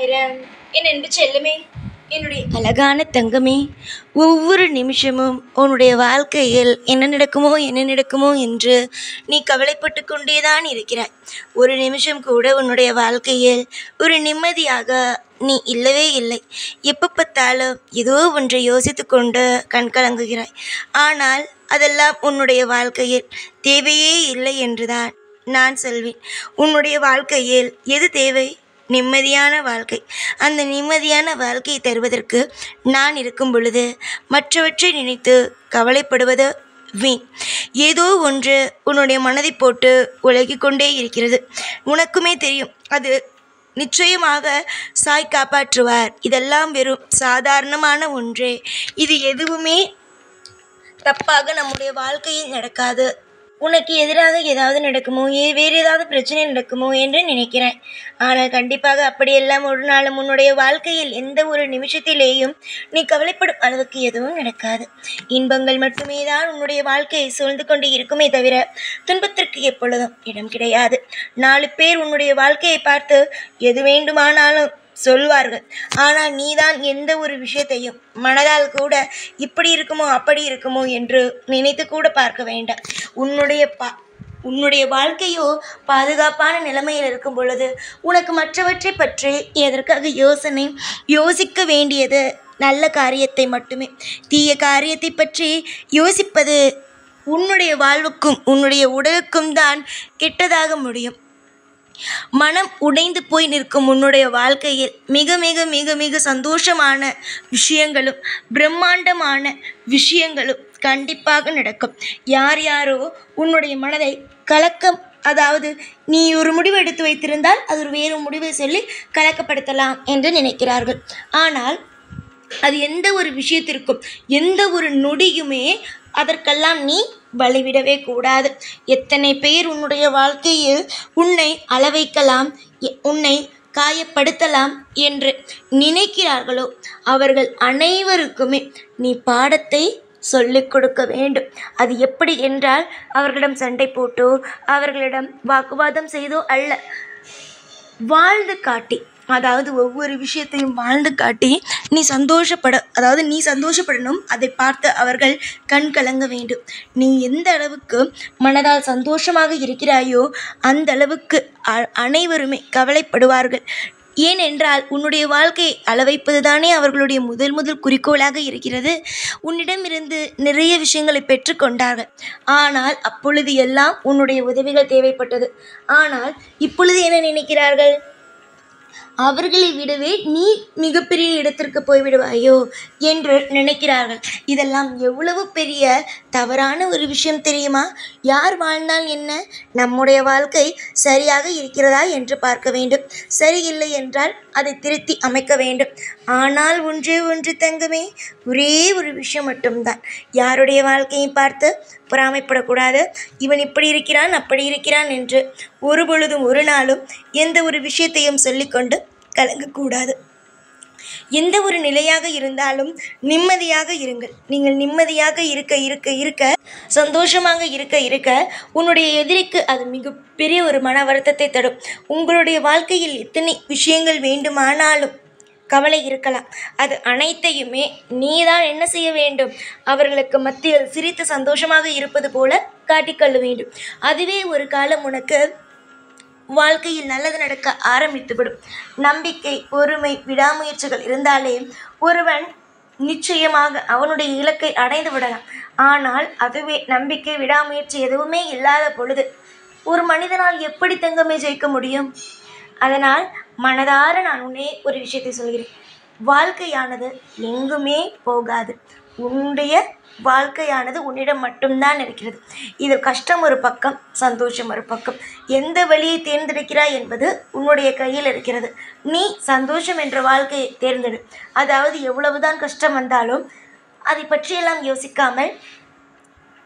தவிர என் அன்பு செல்லமே, என்னுடைய அழகான தங்கமே, ஒவ்வொரு நிமிஷமும் உன்னுடைய வாழ்க்கையில் என்ன நடக்குமோ என்ன நடக்குமோ என்று நீ கவலைப்பட்டு கொண்டேதான் இருக்கிறாய். ஒரு நிமிஷம் கூட உன்னுடைய வாழ்க்கையில் ஒரு நிம்மதியாக நீ இல்லவே இல்லை. எப்போ பார்த்தாலும் ஏதோ ஒன்றை யோசித்து கொண்டு கண்கலங்குகிறாய். ஆனால் அதெல்லாம் உன்னுடைய வாழ்க்கையில் தேவையே இல்லை என்றுதான் நான் சொல்வேன். உன்னுடைய வாழ்க்கையில் எது தேவை? நிம்மதியான வாழ்க்கை. அந்த நிம்மதியான வாழ்க்கையை தருவதற்கு நான் இருக்கும் பொழுது மற்றவற்றை நினைத்து கவலைப்படுவது வீண். ஏதோ ஒன்று உன்னுடைய மனதை போட்டு உலகிக் கொண்டே இருக்கிறது. உனக்குமே தெரியும், அது நிச்சயமாக சாய் காப்பாற்றுவார். இதெல்லாம் வெறும் சாதாரணமான ஒன்றே. இது எதுவுமே தப்பாக நம்முடைய வாழ்க்கையில் நடக்காது. உனக்கு எதிராக ஏதாவது நடக்குமோ, வேறு ஏதாவது பிரச்சனை நடக்குமோ என்று நினைக்கிறேன். ஆனால் கண்டிப்பாக அப்படியெல்லாம் ஒரு நாளும் உன்னுடைய வாழ்க்கையில் எந்த ஒரு நிமிஷத்திலேயும் நீ கவலைப்படும் அளவுக்கு எதுவும் நடக்காது. இன்பங்கள் மட்டுமே தான் உன்னுடைய வாழ்க்கையை சூழ்ந்து கொண்டு இருக்குமே தவிர துன்பத்திற்கு எப்பொழுதும் இடம் கிடையாது. 4 பேர் உன்னுடைய வாழ்க்கையை பார்த்து எது வேண்டுமானாலும் சொல்வார்கள். ஆனால் நீதான் எந்த ஒரு விஷயத்தையும் மனதால் கூட இப்படி இருக்குமோ அப்படி இருக்குமோ என்று நினைத்து கூட பார்க்க வேண்டாம். உன்னுடைய வாழ்க்கையோ பாதுகாப்பான நிலைமையில் இருக்கும் பொழுது உனக்கு மற்றவற்றை பற்றி எதற்காக யோசிக்க வேண்டியது நல்ல காரியத்தை மட்டுமே. தீய காரியத்தை பற்றி யோசிப்பது உன்னுடைய வாழ்வுக்கும் உன்னுடைய உடலுக்கும் தான் கெட்டதாக முடியும். மனம் உடைந்து போய் நிற்கும் உன்னுடைய வாழ்க்கையில் மிக மிக மிக மிக சந்தோஷமான விஷயங்களும் பிரம்மாண்டமான விஷயங்களும் கண்டிப்பாக நடக்கும். யாரோ உன்னுடைய மனதை கலக்கம், அதாவது நீ ஒரு முடிவு எடுத்து வைத்திருந்தால் அது ஒரு வேறு முடிவை சொல்லி கலக்கப்படுத்தலாம் என்று நினைக்கிறார்கள். ஆனால் அது எந்த ஒரு விஷயத்திற்கும் எந்த ஒரு நொடியுமே அதற்கெல்லாம் நீ பலிவிடவே கூடாது. எத்தனை பேர் உன்னுடைய வாழ்க்கையில் உன்னை அளவைக்கலாம், உன்னை காயப்படுத்தலாம் என்று நினைக்கிறார்களோ அவர்கள் அனைவருக்குமே நீ பாடத்தை சொல்லிக் கொடுக்க வேண்டும். அது எப்படி என்றால், அவர்களிடம் சண்டை போட்டோ அவர்களிடம் வாக்குவாதம் செய்தோ அல்ல, வாழ்ந்து காட்டி, அதாவது ஒவ்வொரு விஷயத்தையும் வாழ்ந்து காட்டி நீ சந்தோஷப்படணும். அதை பார்த்து அவர்கள் கண் கலங்க வேண்டும். நீ எந்த அளவுக்கு மனதால் சந்தோஷமாக இருக்கிறாயோ அந்த அளவுக்கு அனைவருமே கவலைப்படுவார்கள். ஏனென்றால் உன்னுடைய வாழ்க்கையை அளவைப்பது தானே அவர்களுடைய முதல் குறிக்கோளாக இருக்கிறது. உன்னிடமிருந்து நிறைய விஷயங்களை பெற்றுக்கொண்டார்கள். ஆனால் அப்பொழுது எல்லாம் உன்னுடைய உதவிகள் தேவைப்பட்டது. ஆனால் இப்பொழுது என்ன நினைக்கிறார்கள்? அவர்களை விடவே நீ மிகப்பெரிய இடத்திற்கு போய்விடுவாயோ என்று நினைக்கிறார்கள். இதெல்லாம் எவ்வளவு பெரிய தவறான ஒரு விஷயம் தெரியுமா? யார் வாழ்ந்தால் என்ன? நம்முடைய வாழ்க்கை சரியாக இருக்கிறதா என்று பார்க்க வேண்டும். சரியில்லை என்றால் அதை திருத்தி அமைக்க வேண்டும். ஆனால் ஒன்று தங்கமே, ஒரே ஒரு விஷயம் மட்டும்தான். யாருடைய வாழ்க்கையை பார்த்து பொறாமைப்படக்கூடாது. இவன் இப்படி இருக்கிறான் அப்படி இருக்கிறான் என்று ஒரு பொழுதும் ஒரு நாளும் எந்த ஒரு விஷயத்தையும் சொல்லிக்கொண்டு கலங்கக்கூடாது. எந்த ஒரு நிலையாக இருந்தாலும் நிம்மதியாக இருங்கள். நீங்கள் நிம்மதியாக இருக்க சந்தோஷமாக இருக்க உன்னுடைய எதிரிக்கு அது மிகப்பெரிய ஒரு மன வருத்தத்தை தரும். உங்களுடைய வாழ்க்கையில் எத்தனை விஷயங்கள் வேண்டுமானாலும் கவலை இருக்கலாம். அது அனைத்தையுமே நீதான் என்ன செய்ய வேண்டும்? அவர்களுக்கு மத்தியில் சிரித்து சந்தோஷமாக இருப்பது போல காட்டிக்கொள்ள வேண்டும். அதுவே ஒரு காலம் உனக்கு வாழ்க்கையில் நல்லது நடக்க ஆரம்பித்துவிடும். நம்பிக்கை, பொறுமை, விடாமுயற்சிகள் இருந்தாலே ஒருவன் நிச்சயமாக அவனுடைய இலக்கை அடைந்து விடலாம். ஆனால் அதுவே நம்பிக்கை, விடாமுயற்சி எதுவுமே இல்லாத பொழுது ஒரு மனிதனால் எப்படி தங்கமே ஜெயிக்க முடியும்? அதனால் மனதார நான் உன்னே ஒரு விஷயத்தை சொல்கிறேன். வாழ்க்கையானது எங்குமே போகாது. உன்னுடைய வாழ்க்கையானது உன்னிடம் மட்டும்தான் இருக்கிறது. இது கஷ்டம் ஒரு பக்கம், சந்தோஷம் ஒரு பக்கம். எந்த வழியை தேர்ந்தெடுக்கிறாய் என்பது உன்னுடைய கையில் இருக்கிறது. நீ சந்தோஷம் என்ற வாழ்க்கையை தேர்ந்தெடு. அதாவது எவ்வளவுதான் கஷ்டம் வந்தாலும் அதை பற்றியெல்லாம் யோசிக்காமல்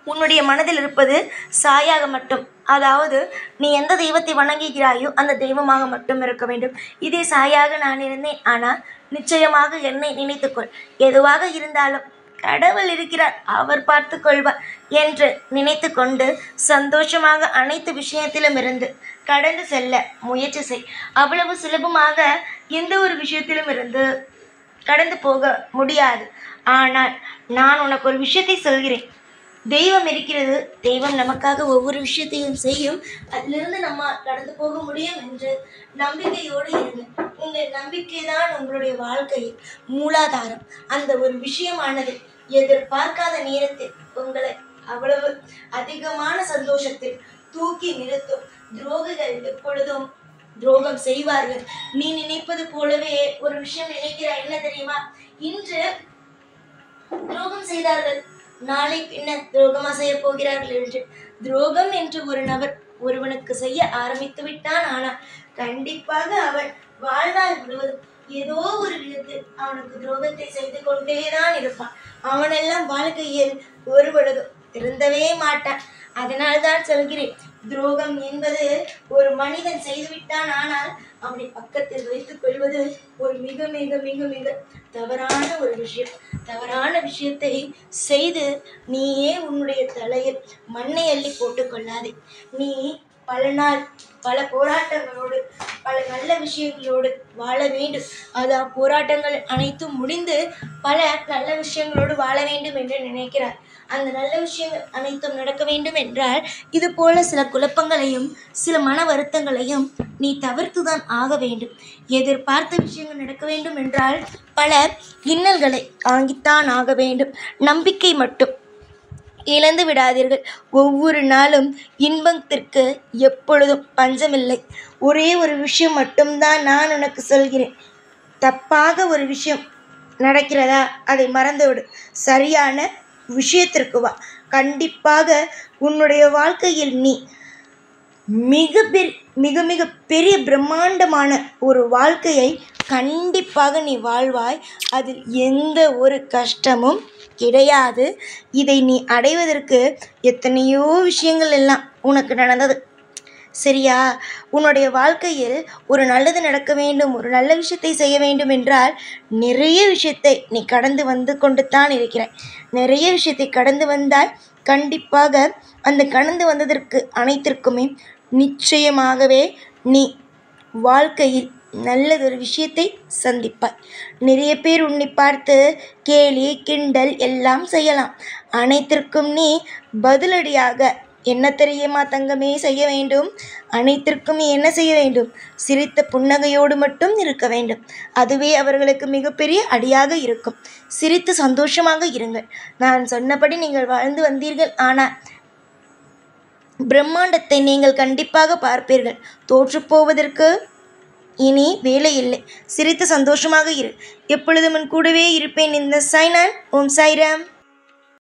உன்னுடைய மனதில் இருப்பது சாயாக மட்டும், அதாவது நீ எந்த தெய்வத்தை வணங்குகிறாயோ அந்த தெய்வமாக மட்டும் இருக்க வேண்டும். இதே சாயாக நான் இருந்தேன், ஆனால் நிச்சயமாக என்னை நினைத்துக்கொள். எதுவாக இருந்தாலும் கடவுள் இருக்கிறார், அவர் பார்த்து கொள்வார் என்று நினைத்து கொண்டு சந்தோஷமாக அனைத்து விஷயத்திலும் இருந்து கடந்து செல்ல முயற்சி செய். அவ்வளவு சுலபமாக எந்த ஒரு விஷயத்திலும் இருந்து கடந்து போக முடியாது. ஆனால் நான் உனக்கு ஒரு விஷயத்தை சொல்கிறேன். தெய்வம் இருக்கிறது, தெய்வம் நமக்காக ஒவ்வொரு விஷயத்தையும் செய்யும். அதிலிருந்து நம்ம கடந்து போக முடியும் என்று நம்பிக்கையோடு இருங்க. உங்கள் நம்பிக்கை தான் உங்களுடைய வாழ்க்கையில் மூலாதாரம். அந்த ஒரு விஷயமானது எதிர்பார்க்காத நேரத்தில் உங்களை அவ்வளவு அதிகமான சந்தோஷத்தில் தூக்கி நிறுத்தும். துரோகிகள் எப்பொழுதும் துரோகம் செய்வார்கள். நீ நினைப்பது போலவே ஒரு விஷயம் நினைக்கிறாய். என்ன தெரியுமா? இன்று துரோகம் செய்தார்கள், நாளை பின்ன துரோகமா செய்ய போகிறார்கள் என்று. துரோகம் என்று ஒரு நபர் ஒருவனுக்கு செய்ய ஆரம்பித்து விட்டான், ஆனால் கண்டிப்பாக அவன் வாழ்நாள் முழுவதும் ஏதோ ஒரு விதத்தில் அவனுக்கு துரோகத்தை செய்து கொண்டேதான் இருப்பான். அவனெல்லாம் வாழ்க்கையில் ஒரு பொழுதும் திருந்தவே மாட்டான். அதனால்தான் சொல்கிறேன், துரோகம் என்பது ஒரு மனிதன் செய்துவிட்டான், ஆனால் அவனை பக்கத்தில் வைத்துக் கொள்வது ஒரு மிக மிக மிக மிக தவறான ஒரு விஷயம். தவறான விஷயத்தை செய்து நீயே உன்னுடைய தலையில் மண்ணை அள்ளி போட்டுக் கொள்ளாதே. நீ பல நாள் பல போராட்டங்களோடு பல நல்ல விஷயங்களோடு வாழ வேண்டும். அது போராட்டங்கள் அனைத்தும் முடிந்து பல நல்ல விஷயங்களோடு வாழ வேண்டும் என்று நினைக்கிறார். அந்த நல்ல விஷயங்கள் அனைத்தும் நடக்க வேண்டும் என்றால் இது போல சில குழப்பங்களையும் சில மன வருத்தங்களையும் நீ தவிர்த்துதான் ஆக வேண்டும். எதிர்பார்த்த விஷயங்கள் நடக்க வேண்டும் என்றால் பல இன்னல்களை தாங்கித்தான் ஆக வேண்டும். நம்பிக்கை மட்டும் இழந்து விடாதீர்கள். ஒவ்வொரு நாளும் இன்பத்திற்கு எப்பொழுதும் பஞ்சமில்லை. ஒரே ஒரு விஷயம் மட்டும்தான் நான் உனக்கு சொல்கிறேன். தப்பாக ஒரு விஷயம் நடக்கிறதா, அதை மறந்துவிடு. சரியான விஷயத்திற்கு வா. கண்டிப்பாக உன்னுடைய வாழ்க்கையில் நீ மிக மிக பெரிய பிரம்மாண்டமான ஒரு வாழ்க்கையை கண்டிப்பாக நீ வாழ்வாய். அதில் எந்த ஒரு கஷ்டமும் கிடையாது. இதை நீ அடைவதற்கு எத்தனையோ விஷயங்கள் எல்லாம் உனக்கு நடந்தது, சரியா? உன்னுடைய வாழ்க்கையில் ஒரு நல்லது நடக்க வேண்டும், ஒரு நல்ல விஷயத்தை செய்ய வேண்டும் என்றால் நிறைய விஷயத்தை நீ கடந்து வந்து கொண்டு தான் இருக்கிறாய். நிறைய விஷயத்தை கடந்து வந்தால் கண்டிப்பாக அந்த கடந்து வந்ததற்கு அனைத்திற்குமே நிச்சயமாகவே நீ வாழ்க்கையில் நல்லதொரு விஷயத்தை சந்திப்பாய். நிறைய பேர் உன்னை பார்த்து கேலி கிண்டல் எல்லாம் செய்யலாம். அனைத்திற்கும் நீ பதிலடியாக என்ன தெரியுமா தங்கமே செய்ய வேண்டும்? அனைத்திற்கும் நீ என்ன செய்ய வேண்டும்? சிரித்த புன்னகையோடு மட்டும் இருக்க வேண்டும். அதுவே அவர்களுக்கு மிகப்பெரிய அடியாக இருக்கும். சிரித்து சந்தோஷமாக இருங்கள். நான் சொன்னபடி நீங்கள் வாழ்ந்து வந்தீர்கள், ஆனால் பிரம்மாண்டத்தை நீங்கள் கண்டிப்பாக பார்ப்பீர்கள். தோற்றுப்போவதற்கு இனி வேலை இல்லை. சிரித்து சந்தோஷமாக இரு. எப்பொழுதும் உன் கூடவே இருப்பேன். இந்த சாய்நான். ஓம் சாய்ராம்.